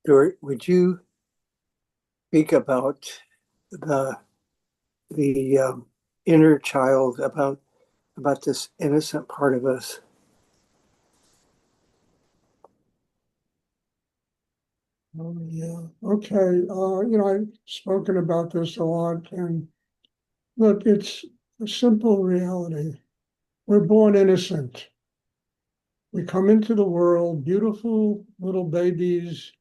Stuart, would you speak about the the inner child, about this innocent part of us? Oh, yeah. Okay. I've spoken about this a lot, and look, it's a simple reality. We're born innocent. We come into the world beautiful little babies.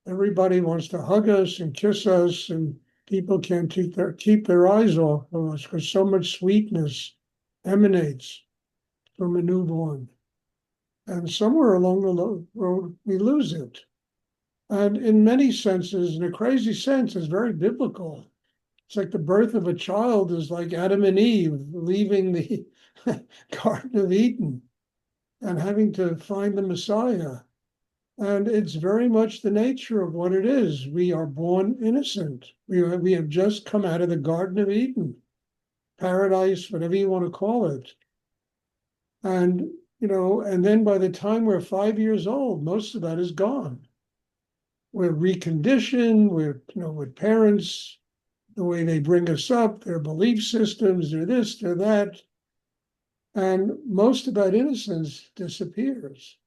Everybody wants to hug us and kiss us, and people can't keep their eyes off of us because so much sweetness emanates from a newborn. And somewhere along the road, we lose it. And in many senses, in a crazy sense, is very biblical. It's like the birth of a child is like Adam and Eve leaving the Garden of Eden and having to find the Messiah. And it's very much the nature of what it is. We are born innocent. We have just come out of the Garden of Eden, paradise, whatever you want to call it. And, and then by the time we're 5 years old, most of that is gone. We're reconditioned, with parents, the way they bring us up, their belief systems, their this, their that. And most of that innocence disappears.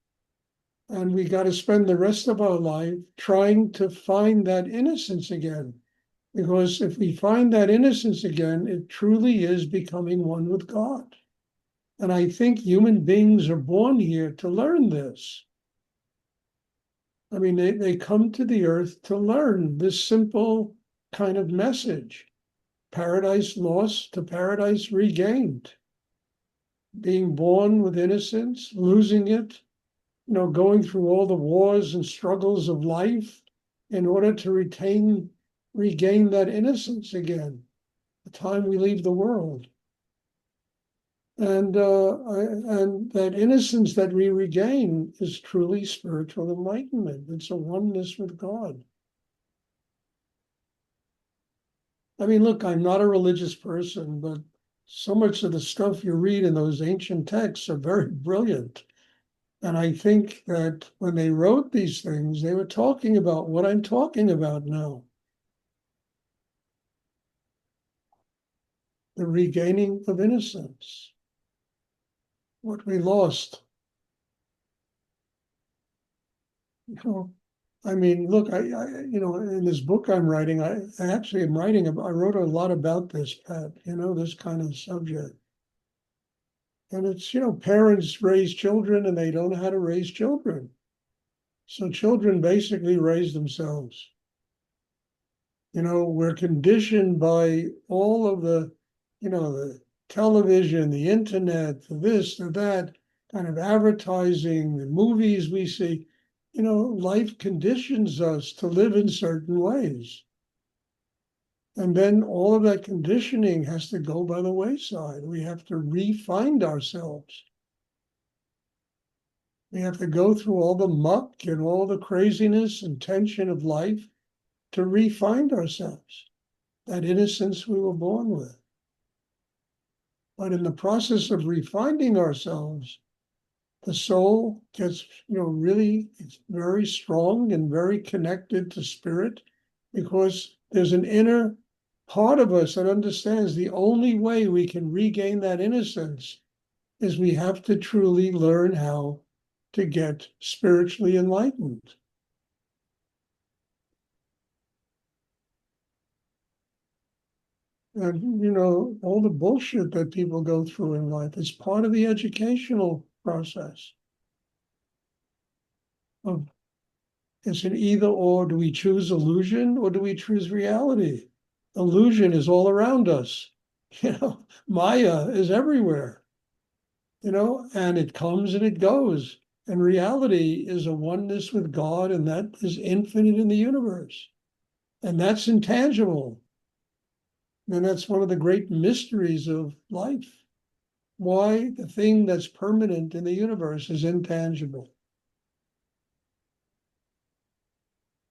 And we got to spend the rest of our life trying to find that innocence again. Because if we find that innocence again, it truly is becoming one with God. And I think human beings are born here to learn this. I mean, they come to the earth to learn this simple kind of message: paradise lost to paradise regained, being born with innocence, losing it, going through all the wars and struggles of life in order to regain that innocence again, the time we leave the world. And that innocence that we regain is truly spiritual enlightenment. It's a oneness with God. I mean, look, I'm not a religious person, but so much of the stuff you read in those ancient texts are very brilliant. And I think that when they wrote these things, they were talking about what I'm talking about now: the regaining of innocence, what we lost. You know, I mean, look, in this book I'm writing, I actually am writing about, I wrote a lot about this, Pat, this kind of subject. And it's, parents raise children and they don't know how to raise children. So children basically raise themselves. We're conditioned by all of the television, the internet, the this, the that, kind of advertising, the movies we see. Life conditions us to live in certain ways. And then all of that conditioning has to go by the wayside. We have to re-find ourselves. We have to go through all the muck and all the craziness and tension of life to re-find ourselves, that innocence we were born with. But in the process of refinding ourselves, the soul gets, really, it's very strong and very connected to spirit, because there's an inner part of us that understands the only way we can regain that innocence is we have to truly learn how to get spiritually enlightened. And, all the bullshit that people go through in life is part of the educational process. Of, it's an either or. Do we choose illusion or do we choose reality? Illusion is all around us. Maya is everywhere, and it comes and it goes. And reality is a oneness with God, and that is infinite in the universe. And that's intangible. And that's one of the great mysteries of life. Why the thing that's permanent in the universe is intangible.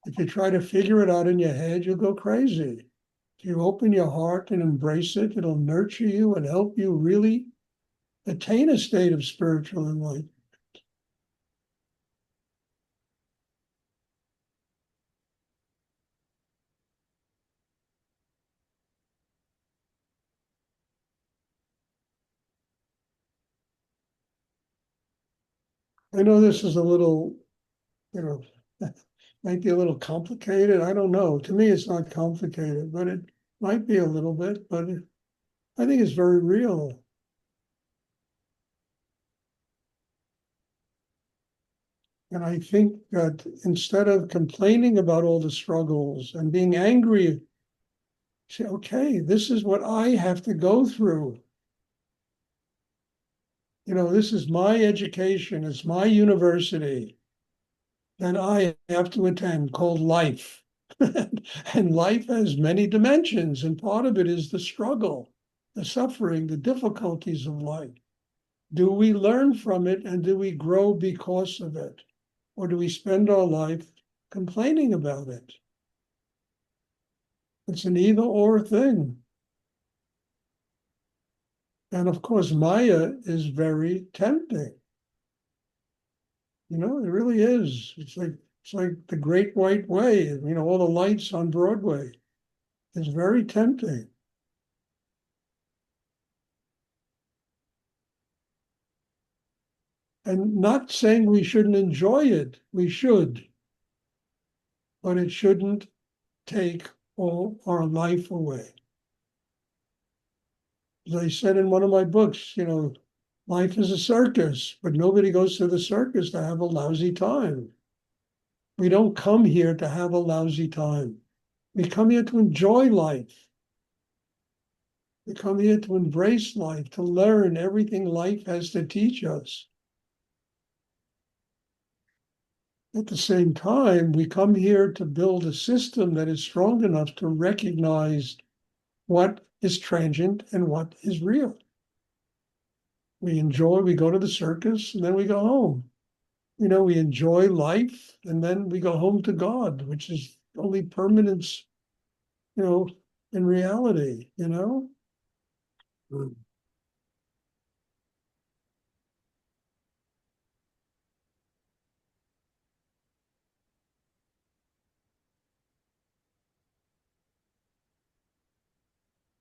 If you try to figure it out in your head, you'll go crazy. If you open your heart and embrace it, it'll nurture you and help you really attain a state of spiritual enlightenment. I know this is a little, you know, might be a little complicated. I don't know. To me, it's not complicated, but it might be a little bit, but I think it's very real. And I think that instead of complaining about all the struggles and being angry, say, okay, this is what I have to go through. This is my education, it's my university that I have to attend called life. And life has many dimensions, and part of it is the struggle, the suffering, the difficulties of life. Do we learn from it and do we grow because of it? Or do we spend our life complaining about it? It's an either or thing. And of course, Maya is very tempting. It really is. It's like the great white way, all the lights on Broadway. It's very tempting. And not saying we shouldn't enjoy it, we should, but it shouldn't take all our life away. As I said in one of my books, life is a circus, but nobody goes to the circus to have a lousy time. We don't come here to have a lousy time. We come here to enjoy life. We come here to embrace life, to learn everything life has to teach us. At the same time, we come here to build a system that is strong enough to recognize what is transient and what is real. We go to the circus, and then we go home. We enjoy life, and then we go home to God, which is only permanence, in reality. Mm.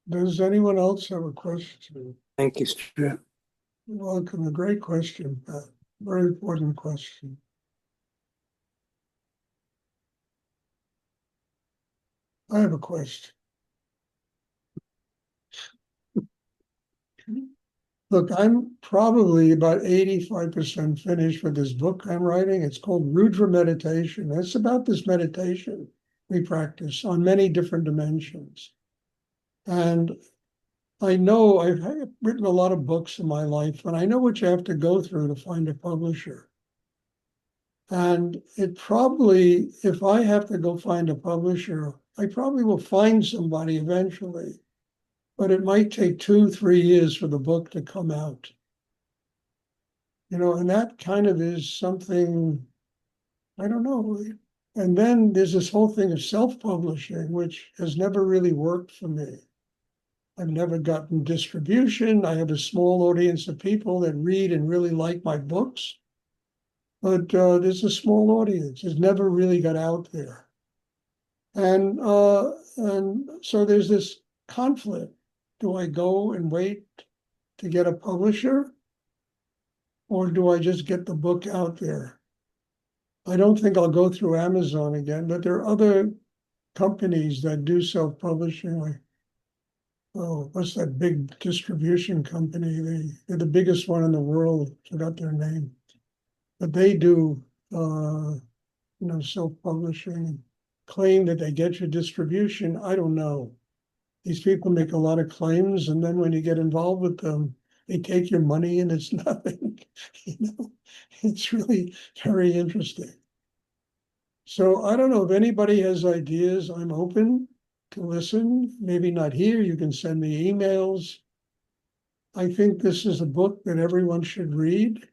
Does anyone else have a question? Thank you, Stuart. You're welcome. A great question, Pat. Very important question. I have a question. Look, I'm probably about 85% finished with this book I'm writing. It's called Rudra Meditation. It's about this meditation we practice on many different dimensions. And I know I've written a lot of books in my life, and I know what you have to go through to find a publisher. And it probably, if I have to go find a publisher, I probably will find somebody eventually, but it might take 2-3 years for the book to come out. And that kind of is something, I don't know. And then there's this whole thing of self-publishing, which has never really worked for me. I've never gotten distribution. I have a small audience of people that read and really like my books, but there's a small audience. It's never really got out there. And so there's this conflict. Do I go and wait to get a publisher, or do I just get the book out there? I don't think I'll go through Amazon again, but there are other companies that do self-publishing. Like, what's that big distribution company? They're the biggest one in the world. Forgot their name, but they do, self-publishing. Claim that they get your distribution. I don't know. These people make a lot of claims, and then when you get involved with them, they take your money and it's nothing. It's really very interesting. So I don't know if anybody has ideas. I'm open to listen. Maybe not here. You can send me emails. I think this is a book that everyone should read.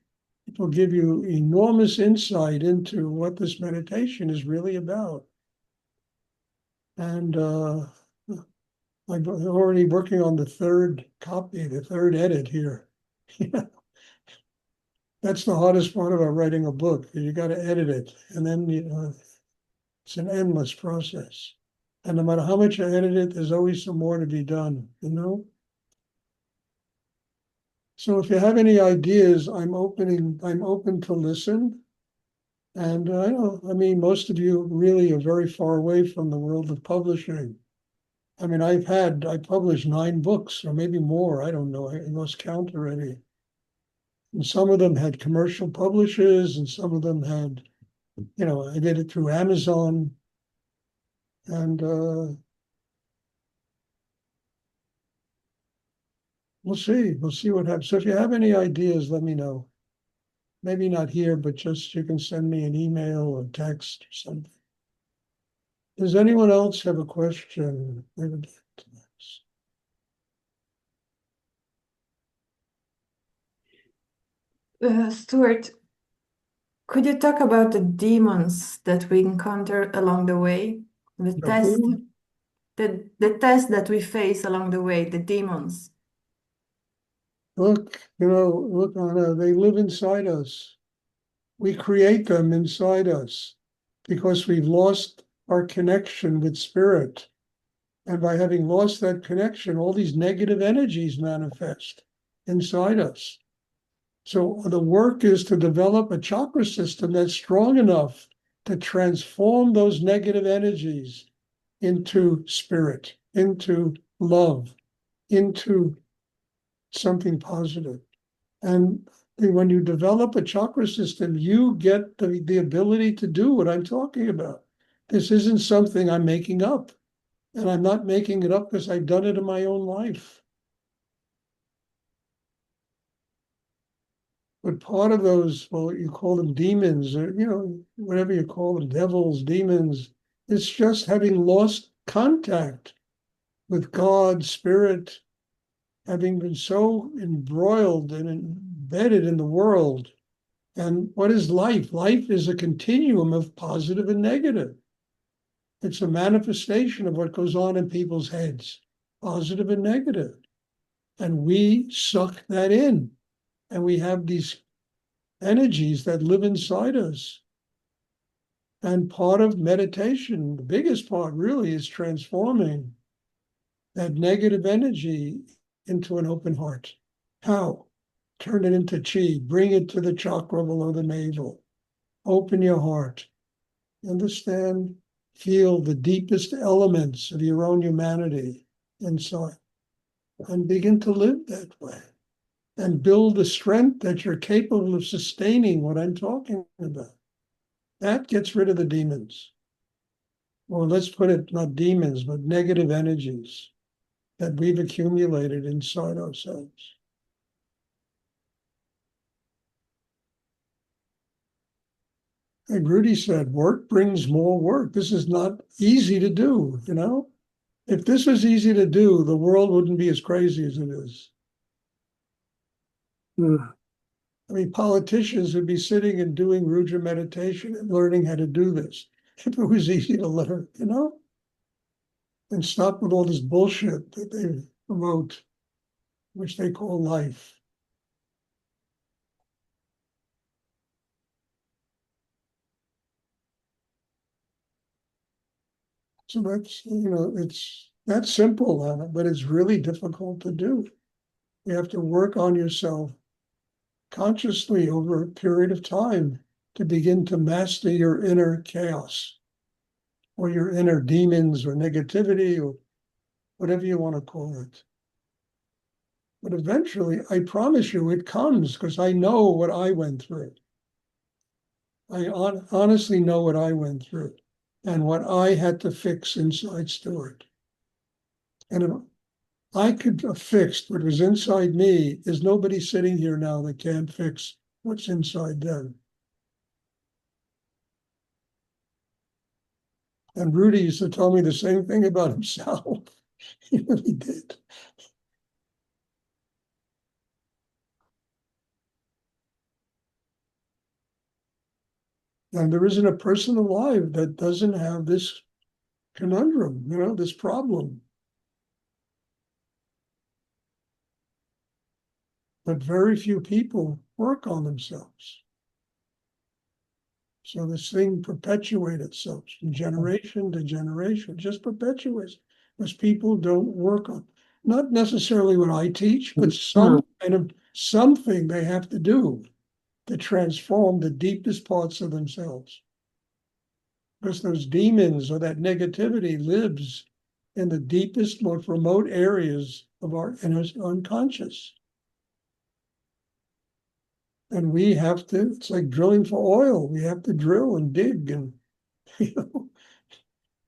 It will give you enormous insight into what this meditation is really about. And I'm already working on the third copy, the third edit here. That's the hardest part about writing a book. You got to edit it, and then it's an endless process. And no matter how much I edit it, there's always some more to be done. So if you have any ideas, I'm open to listen. And I mean, most of you really are very far away from the world of publishing. I mean, I published 9 books or maybe more. I don't know. I lost count already. And some of them had commercial publishers and some of them had, I did it through Amazon. And we'll see. We'll see what happens. So if you have any ideas, let me know. Maybe not here, but just you can send me an email or text or something. Does anyone else have a question? Stuart, could you talk about the demons that we encounter along the way? The The test, who? the test that we face along the way, the demons. Look, Anna, they live inside us. We create them inside us because we've lost our connection with spirit. And by having lost that connection, all these negative energies manifest inside us. So the work is to develop a chakra system that's strong enough to transform those negative energies into spirit, into love, into something positive. And when you develop a chakra system, you get the ability to do what I'm talking about. This isn't something I'm making up. And I'm not making it up because I've done it in my own life. But part of those, well, you call them demons, or, whatever you call them, devils, demons, it's just having lost contact with God, spirit, having been so embroiled and embedded in the world. And what is life? Life is a continuum of positive and negative. It's a manifestation of what goes on in people's heads, positive and negative. And we suck that in. And we have these energies that live inside us. And part of meditation, the biggest part really, is transforming that negative energy into an open heart. How? Turn it into chi, bring it to the chakra below the navel. Open your heart. Understand, feel the deepest elements of your own humanity inside, and begin to live that way. And build the strength that you're capable of sustaining what I'm talking about. That gets rid of the demons. Or let's put it, not demons, but negative energies that we've accumulated inside ourselves. Like Rudy said, work brings more work. This is not easy to do, If this was easy to do, the world wouldn't be as crazy as it is. I mean, politicians would be sitting and doing Rudra meditation and learning how to do this if it was easy to learn, and stop with all this bullshit that they promote, which they call life. So that's, it's that simple, but it's really difficult to do. You have to work on yourself consciously over a period of time to begin to master your inner chaos or your inner demons or negativity or whatever you want to call it. But eventually, I promise you, it comes because I know what I went through. I honestly know what I went through and what I had to fix inside Stuart. And if I could have fixed what was inside me, there's nobody sitting here now that can't fix what's inside them. And Rudy used to tell me the same thing about himself. He really did. And there isn't a person alive that doesn't have this conundrum, this problem. But very few people work on themselves. So this thing perpetuates itself from generation to generation, just perpetuates because people don't work on. not necessarily what I teach, but some kind of something they have to do to transform the deepest parts of themselves. Because those demons or that negativity lives in the deepest, most remote areas of our inner unconscious. And we have to, it's like drilling for oil. We have to drill and dig and,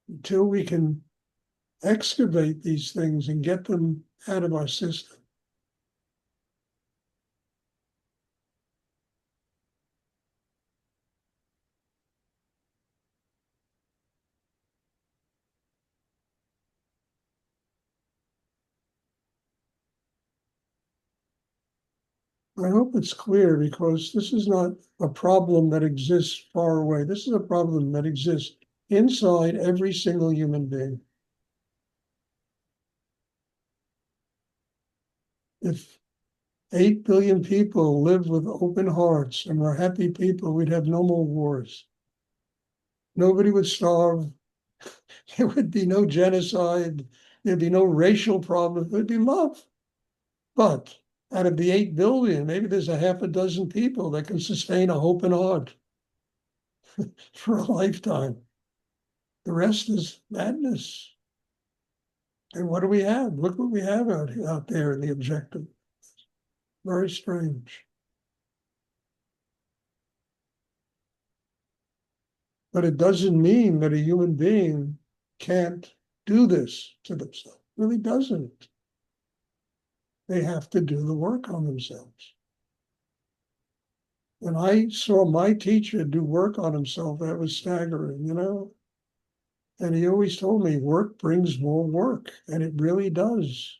until we can excavate these things and get them out of our system. I hope it's clear, because this is not a problem that exists far away. This is a problem that exists inside every single human being. If 8 billion people live with open hearts and were happy people, we'd have no more wars. Nobody would starve. There would be no genocide. There'd be no racial problem. There'd be love. But out of the 8 billion, maybe there's a half a dozen people that can sustain a hope and heart for a lifetime. The rest is madness. And what do we have? Look what we have out there in the objective. Very strange. But it doesn't mean that a human being can't do this to themselves. It really doesn't. They have to do the work on themselves. When I saw my teacher do work on himself, that was staggering, And he always told me, work brings more work, and it really does.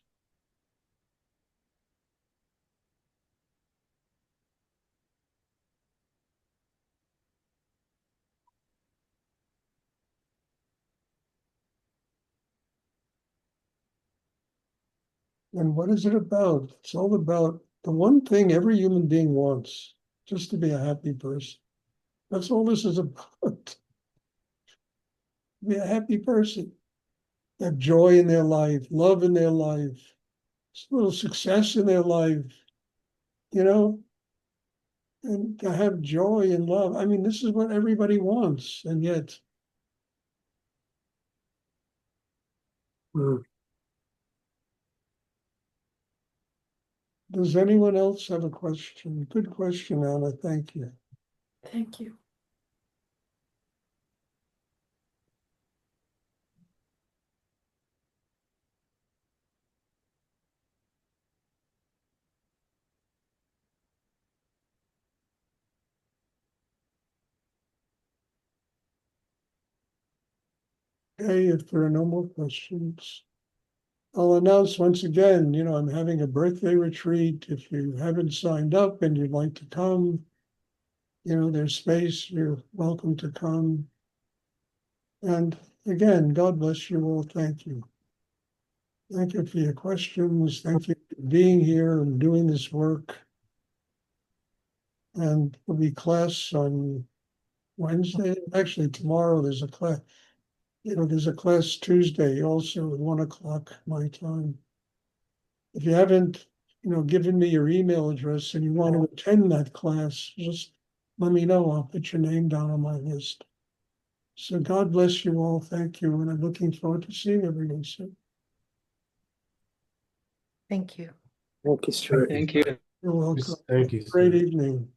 And what is it about? It's all about the one thing every human being wants, just to be a happy person. That's all this is about. Be a happy person. Have joy in their life, love in their life, a little success in their life, and to have joy and love. I mean, this is what everybody wants, and yet does anyone else have a question? Good question, Anna. Thank you. Thank you. Okay, if there are no more questions, I'll announce once again, I'm having a birthday retreat. If you haven't signed up and you'd like to come, there's space, you're welcome to come. And again, God bless you all. Thank you. Thank you for your questions. Thank you for being here and doing this work. And there'll be class on Wednesday. Actually, tomorrow there's a class. There's a class Tuesday also at 1:00 my time. If you haven't, given me your email address and you want to attend that class, just let me know. I'll put your name down on my list. So God bless you all. Thank you. And I'm looking forward to seeing everyone soon. Thank you. Thank you, Stuart. Thank you. You're welcome. Thank you, Great Stuart. evening.